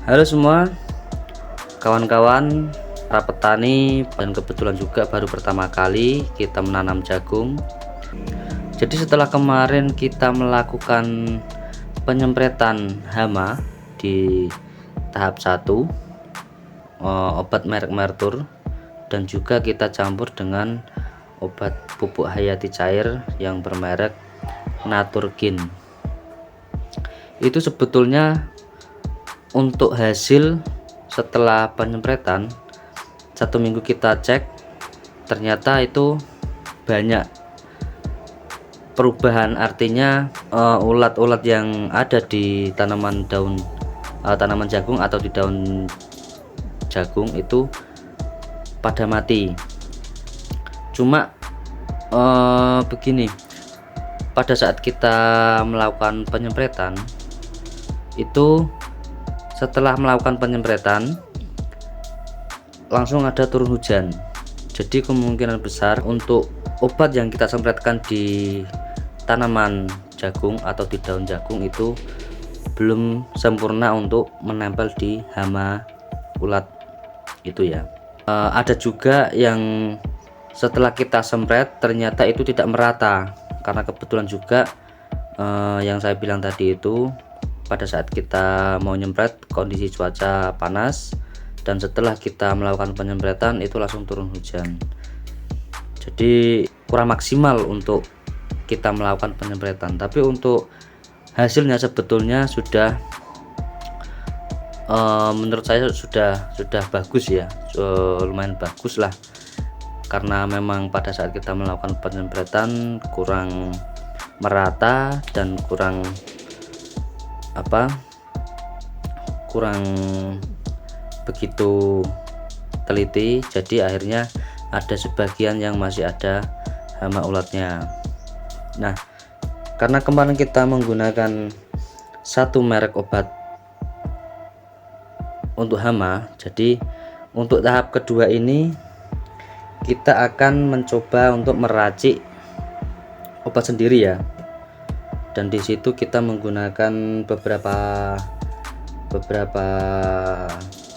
Halo semua kawan-kawan para petani, dan kebetulan juga baru pertama kali kita menanam jagung. Jadi setelah kemarin kita melakukan penyemprotan hama di tahap 1, obat merek Mertur, dan juga kita campur dengan obat pupuk hayati cair yang bermerek Naturgen. Itu sebetulnya untuk hasil setelah penyemprotan 1 minggu kita cek, ternyata itu banyak perubahan. Artinya ulat-ulat yang ada di tanaman jagung atau di daun jagung itu pada mati. Cuma begini, pada saat kita melakukan penyemprotan itu, setelah melakukan penyemprotan langsung ada turun hujan. Jadi kemungkinan besar untuk obat yang kita semprotkan di tanaman jagung atau di daun jagung itu belum sempurna untuk menempel di hama ulat itu ya. Ada juga yang setelah kita semprot ternyata itu tidak merata, karena kebetulan juga yang saya bilang tadi itu, pada saat kita mau nyemprot kondisi cuaca panas, dan setelah kita melakukan penyemprotan itu langsung turun hujan. Jadi kurang maksimal untuk kita melakukan penyemprotan. Tapi untuk hasilnya sebetulnya sudah menurut saya sudah bagus ya, lumayan bagus lah, karena memang pada saat kita melakukan penyemprotan kurang merata dan kurang begitu teliti. Jadi akhirnya ada sebagian yang masih ada hama ulatnya. Nah, karena kemarin kita menggunakan satu merek obat untuk hama, jadi untuk tahap kedua ini kita akan mencoba untuk meracik obat sendiri ya. Dan di situ kita menggunakan beberapa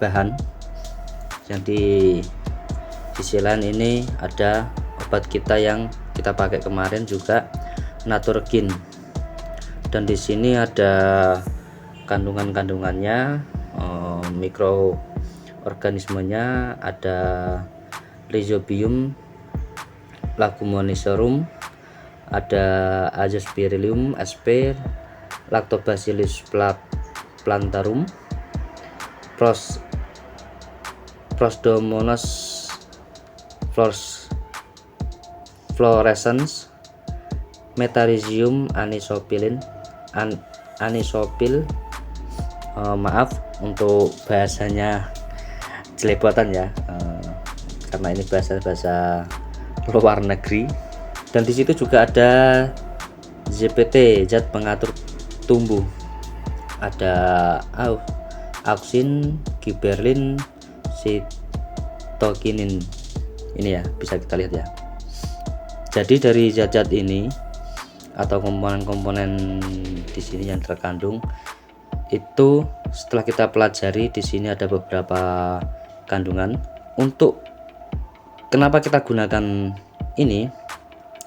bahan. Yang di sisi lain ini ada obat kita yang kita pakai kemarin juga, Naturgen. Dan di sini ada kandungannya, mikroorganismenya, ada Rhizobium leguminosarum, ada Azospirillum sp, Lactobacillus plantarum, Prosdomonas fluorescens, Metarhizium anisopil. Maaf untuk bahasanya jelepotan ya, karena ini bahasa luar negeri. Dan di situ juga ada ZPT, zat pengatur tumbuh, ada auksin, giberlin, sitokinin. Ini ya, bisa kita lihat ya. Jadi dari zat-zat ini atau komponen-komponen di sini yang terkandung itu, setelah kita pelajari, di sini ada beberapa kandungan. Untuk kenapa kita gunakan ini,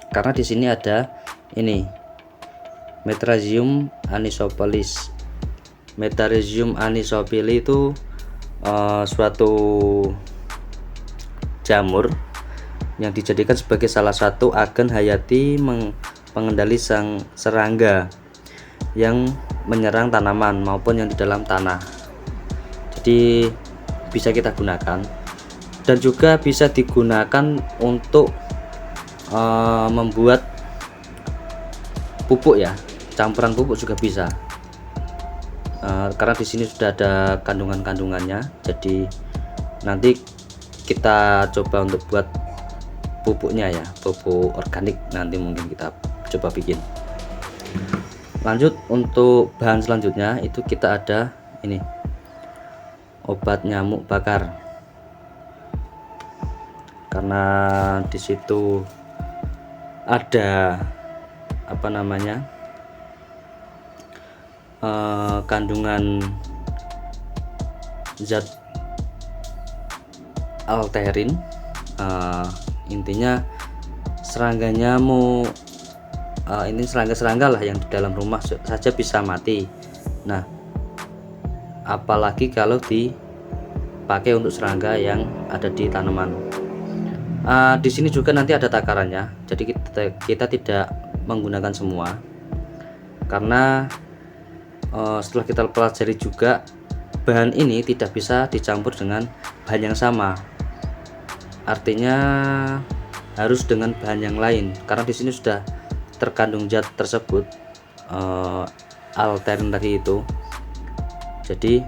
karena di sini ada ini Metarhizium anisopilis. Metarhizium anisopili itu suatu jamur yang dijadikan sebagai salah satu agen hayati pengendali serangga yang menyerang tanaman maupun yang di dalam tanah. Jadi bisa kita gunakan, dan juga bisa digunakan untuk membuat pupuk ya, campuran pupuk juga bisa. Karena di sini sudah ada kandungannya, jadi nanti kita coba untuk buat pupuknya ya, pupuk organik nanti mungkin kita coba bikin. Lanjut, untuk bahan selanjutnya itu kita ada ini, obat nyamuk bakar, karena di situ ada kandungan zat Alterin. Intinya serangganya mau ini serangga-serangga lah yang di dalam rumah saja bisa mati. Nah, apalagi kalau dipakai untuk serangga yang ada di tanaman. Di sini juga nanti ada takarannya, jadi kita tidak menggunakan semua karena setelah kita pelajari juga bahan ini tidak bisa dicampur dengan bahan yang sama. Artinya harus dengan bahan yang lain karena di sini sudah terkandung zat tersebut, Alterin tadi itu. Jadi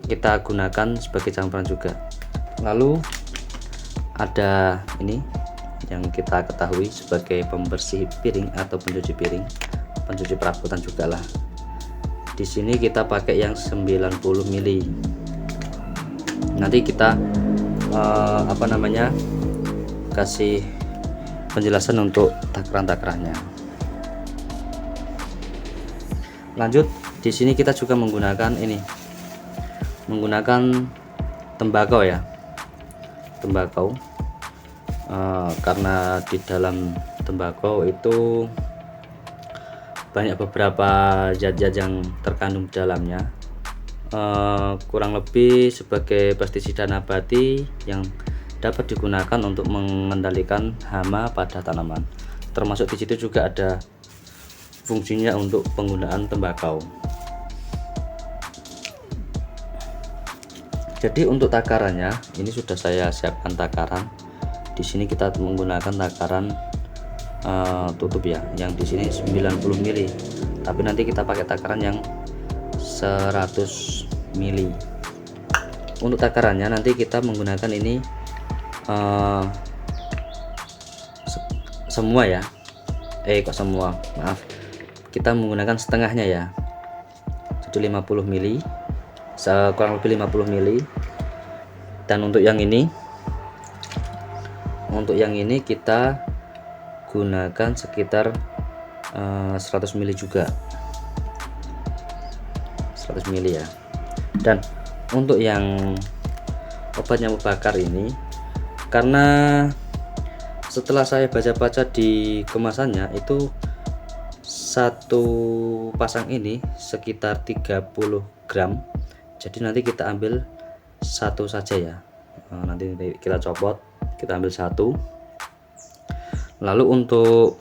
kita gunakan sebagai campuran juga. Lalu ada ini yang kita ketahui sebagai pembersih piring atau pencuci piring, pencuci perabotan juga lah. Di sini kita pakai yang 90 ml. Nanti kita kasih penjelasan untuk takaran-takarannya. Lanjut, di sini kita juga menggunakan tembakau ya, tembakau. Karena di dalam tembakau itu banyak beberapa zat-zat yang terkandung di dalamnya, kurang lebih sebagai pestisida nabati yang dapat digunakan untuk mengendalikan hama pada tanaman. Termasuk di situ juga ada fungsinya untuk penggunaan tembakau. Jadi untuk takarannya ini sudah saya siapkan takaran. Di sini kita menggunakan takaran tutup ya, yang di sini 90 ml. Tapi nanti kita pakai takaran yang 100 ml. Untuk takarannya nanti kita menggunakan ini semua ya. Kok semua? Maaf. Kita menggunakan setengahnya ya. Jadi 50 ml. Kurang lebih 50 ml. Dan untuk yang ini kita gunakan sekitar 100 ml juga, 100 ml ya. Dan untuk yang obat nyamuk bakar ini, karena setelah saya baca-baca di kemasannya itu satu pasang ini sekitar 30 gram. Jadi nanti kita ambil satu saja ya. Nanti kita copot, kita ambil satu. Lalu untuk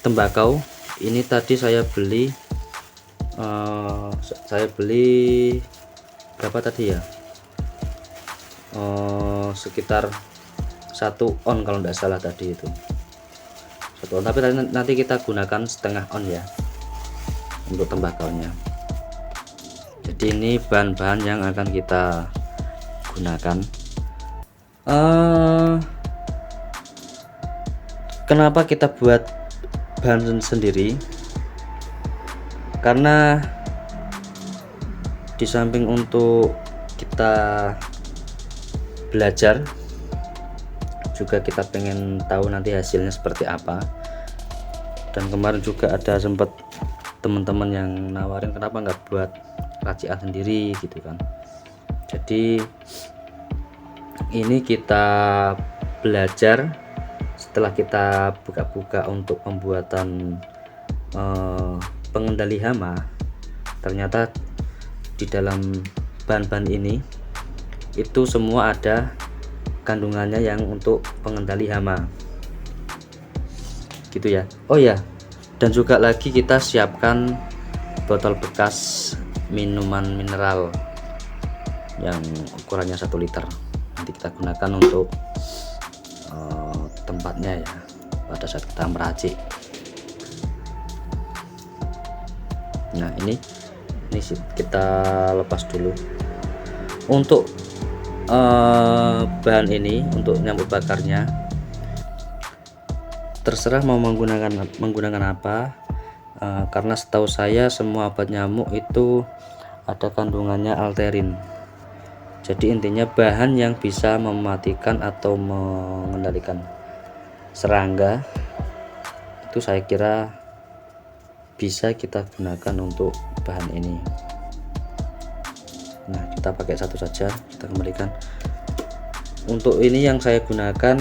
tembakau ini tadi saya beli berapa tadi ya, sekitar 1 on kalau tidak salah tadi itu 1 on, tapi nanti kita gunakan setengah on ya untuk tembakaunya. Jadi ini bahan-bahan yang akan kita gunakan. Kenapa kita buat bahan sendiri? Karena di samping untuk kita belajar, juga kita pengen tahu nanti hasilnya seperti apa. Dan kemarin juga ada sempat teman-teman yang nawarin kenapa nggak buat racikan sendiri gitu kan. Jadi ini kita belajar setelah kita buka-buka untuk pembuatan pengendali hama. Ternyata di dalam bahan-bahan ini itu semua ada kandungannya yang untuk pengendali hama gitu ya. Oh ya, dan juga lagi kita siapkan botol bekas minuman mineral yang ukurannya 1 liter. Nanti kita gunakan untuk tempatnya ya pada saat kita meracik. Nah ini kita lepas dulu. Untuk bahan ini, untuk nyamuk bakarnya terserah mau menggunakan apa, karena setahu saya semua obat nyamuk itu ada kandungannya Alterin. Jadi intinya bahan yang bisa mematikan atau mengendalikan serangga itu saya kira bisa kita gunakan untuk bahan ini. Nah, kita pakai satu saja, kita kembalikan. Untuk ini yang saya gunakan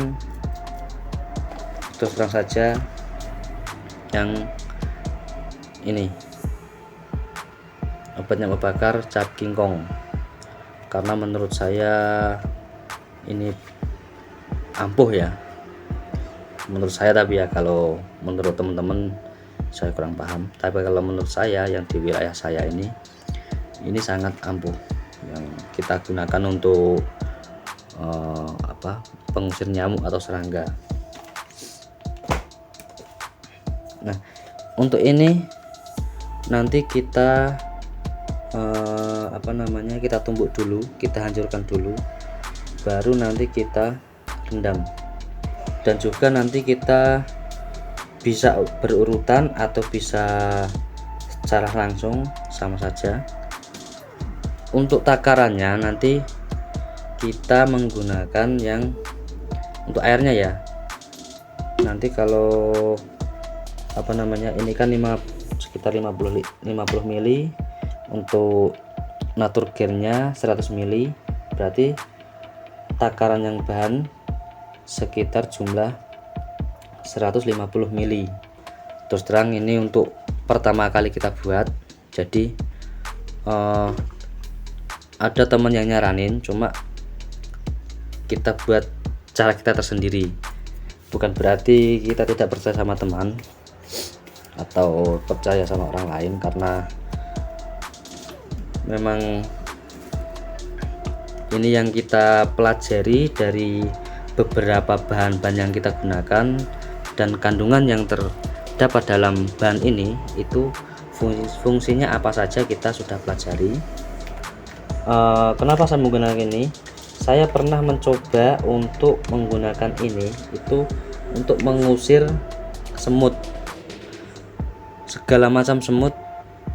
terus terang saja yang ini obat nyamuk bakar cap King Kong, karena menurut saya ini ampuh ya, menurut saya. Tapi ya kalau menurut teman-teman saya kurang paham, tapi kalau menurut saya yang di wilayah saya ini sangat ampuh, yang kita gunakan untuk pengusir nyamuk atau serangga. Nah, untuk ini nanti kita kita tumbuk dulu, kita hancurkan dulu, baru nanti kita rendam. Dan juga nanti kita bisa berurutan atau bisa secara langsung, sama saja. Untuk takarannya nanti kita menggunakan yang untuk airnya ya, nanti kalau ini kan sekitar 50 ml, untuk naturgennya 100 ml, berarti takaran yang bahan sekitar jumlah 150 ml. Terus terang ini untuk pertama kali kita buat, jadi ada teman yang nyaranin, cuma kita buat cara kita tersendiri. Bukan berarti kita tidak percaya sama teman atau percaya sama orang lain, karena memang ini yang kita pelajari dari beberapa bahan-bahan yang kita gunakan, dan kandungan yang terdapat dalam bahan ini itu fungsinya apa saja kita sudah pelajari. Kenapa saya menggunakan ini? Saya pernah mencoba untuk menggunakan ini itu untuk mengusir semut, segala macam semut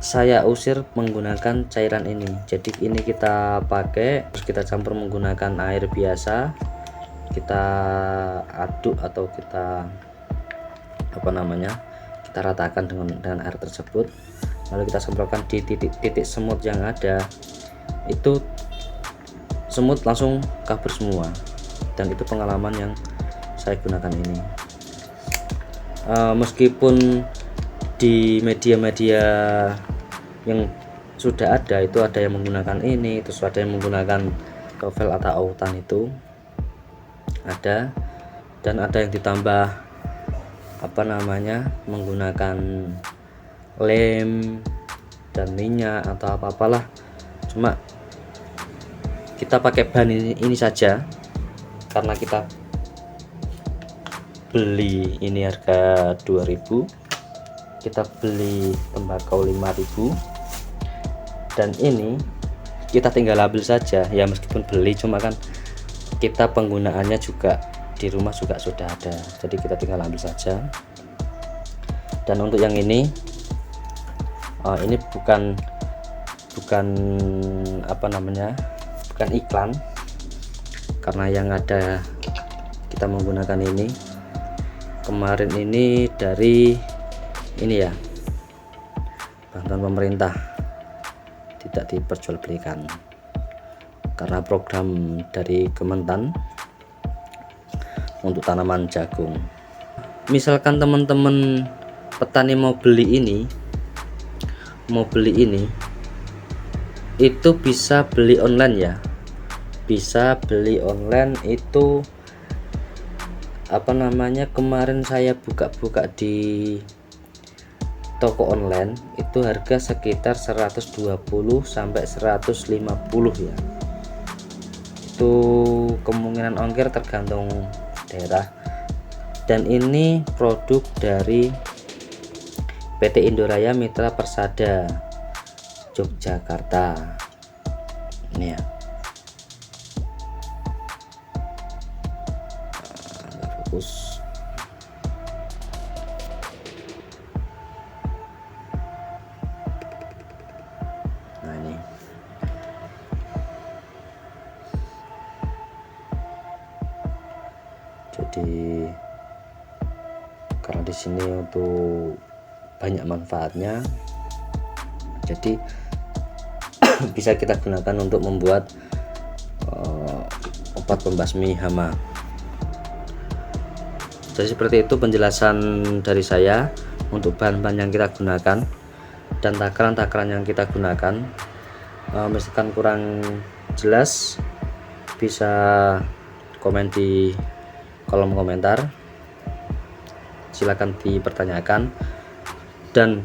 saya usir menggunakan cairan ini. Jadi ini kita pakai, terus kita campur menggunakan air biasa, kita aduk atau kita kita ratakan dengan air tersebut, lalu kita semprotkan di titik-titik semut yang ada, itu semut langsung kabur semua. Dan itu pengalaman yang saya gunakan ini. Meskipun di media-media yang sudah ada itu ada yang menggunakan ini, terus ada yang menggunakan novel atau autan, itu ada, dan ada yang ditambah menggunakan lem dan minyak atau apalah. Cuma kita pakai bahan ini saja, karena kita beli ini harga 2000, kita beli tembakau 5000, dan ini kita tinggal ambil saja ya. Meskipun beli, cuma kan kita penggunaannya juga di rumah juga sudah ada, jadi kita tinggal ambil saja. Dan untuk yang ini bukan bukan iklan, karena yang ada kita menggunakan ini kemarin ini dari ini ya, bantuan pemerintah, tidak diperjualbelikan karena program dari Kementan untuk tanaman jagung. Misalkan teman-teman petani mau beli ini itu bisa beli online ya, bisa beli online. Itu kemarin saya buka-buka di toko online, itu harga sekitar 120 sampai 150 ya. Itu kemungkinan ongkir tergantung daerah. Dan ini produk dari PT Indoraya Mitra Persada Yogyakarta. Ini ya, fokus. Nah ini jadi, karena di sini untuk banyak manfaatnya, jadi bisa kita gunakan untuk membuat obat pembasmi hama. Jadi seperti itu penjelasan dari saya untuk bahan-bahan yang kita gunakan dan takaran-takaran yang kita gunakan. Misalkan kurang jelas bisa komen di kolom komentar, silakan dipertanyakan. Dan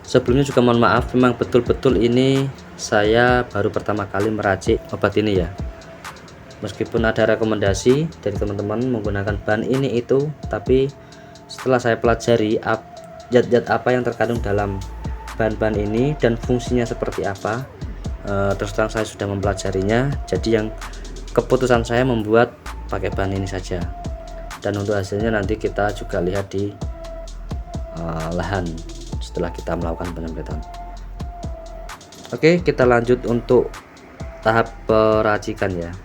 sebelumnya juga mohon maaf, memang betul-betul ini saya baru pertama kali meracik obat ini ya. Meskipun ada rekomendasi dari teman-teman menggunakan bahan ini itu, tapi setelah saya pelajari zat-zat apa yang terkandung dalam bahan-bahan ini dan fungsinya seperti apa, terus terang saya sudah mempelajarinya. Jadi yang keputusan saya membuat pakai bahan ini saja, dan untuk hasilnya nanti kita juga lihat di lahan setelah kita melakukan penyemprotan. Oke, kita lanjut untuk tahap peracikan ya.